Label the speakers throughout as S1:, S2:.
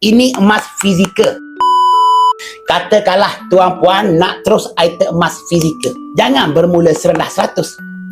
S1: Ini emas fizikal. Katakanlah tuan puan nak terus item emas fizikal, jangan bermula serendah 100,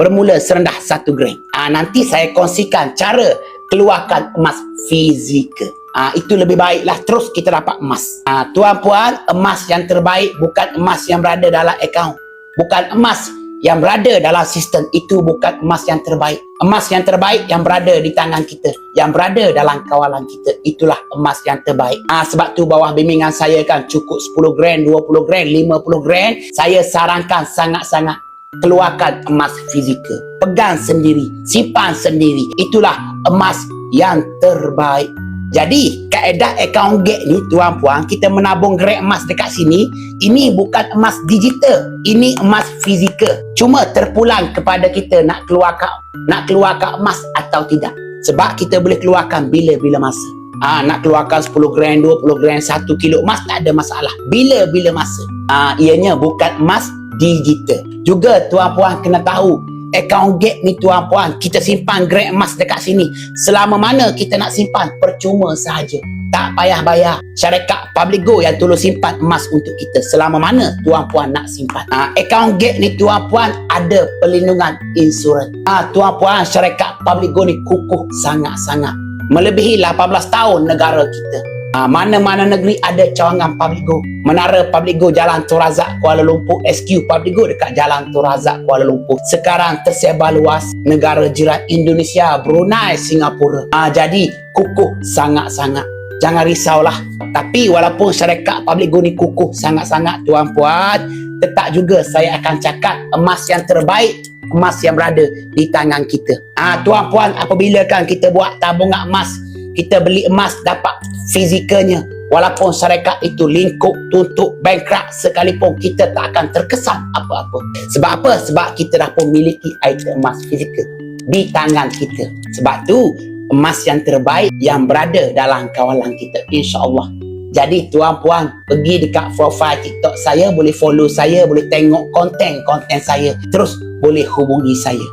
S1: bermula serendah 1 gram. Nanti saya kongsikan cara keluarkan emas fizikal. Itu lebih baiklah, terus kita dapat emas. Tuan puan, emas yang terbaik bukan emas yang berada dalam akaun, bukan emas yang berada dalam sistem. Itu bukan emas yang terbaik. Emas yang terbaik yang berada di tangan kita, yang berada dalam kawalan kita, itulah emas yang terbaik. Sebab tu bawah bimbingan saya kan cukup 10 gram, 20 gram, 50 gram. Saya sarankan sangat-sangat keluarkan emas fizikal. Pegang sendiri, simpan sendiri. Itulah emas yang terbaik. Jadi, kaedah akaun gate ni tuan puan, kita menabung gram emas dekat sini, ini bukan emas digital, ini emas fizikal. Cuma terpulang kepada kita nak keluarkan emas atau tidak. Sebab kita boleh keluarkan bila-bila masa. Nak keluarkan 10 gram, 20 gram, 1 kilo emas tak ada masalah. Bila-bila masa. Ianya bukan emas digital. Juga tuan puan kena tahu, akaun gate ni tuan puan, kita simpan gram emas dekat sini. Selama mana kita nak simpan, percuma sahaja. Tak payah bayar syarikat Publigo yang tolong simpan emas untuk kita. Selama mana tuan puan nak simpan. Akaun gate ni tuan puan ada perlindungan insurans. Tuan puan, syarikat Publigo ni kukuh sangat-sangat. Melebihi 18 tahun negara kita. Mana-mana negeri ada cawangan Publigo. Menara Publigo Jalan Tun Razak Kuala Lumpur, SQ Publigo dekat Jalan Tun Razak Kuala Lumpur. Sekarang tersebar luas negara jiran Indonesia, Brunei, Singapura. Jadi kukuh sangat-sangat. Jangan risaulah. Tapi walaupun syarikat Publigo ni kukuh sangat-sangat tuan puan, tetap juga saya akan cakap emas yang terbaik, emas yang berada di tangan kita. Tuan puan, apabila kan kita buat tabungan emas, kita beli emas dapat fizikalnya, walaupun syarikat itu lingkup, tutup, bankrupt sekalipun, kita tak akan terkesan apa-apa. Sebab apa? Sebab kita dah pun miliki item emas fizikal di tangan kita. Sebab tu emas yang terbaik yang berada dalam kawalan kita, insya-Allah. Jadi tuan puan, pergi dekat profile TikTok saya, boleh follow saya, boleh tengok konten-konten saya, terus boleh hubungi saya.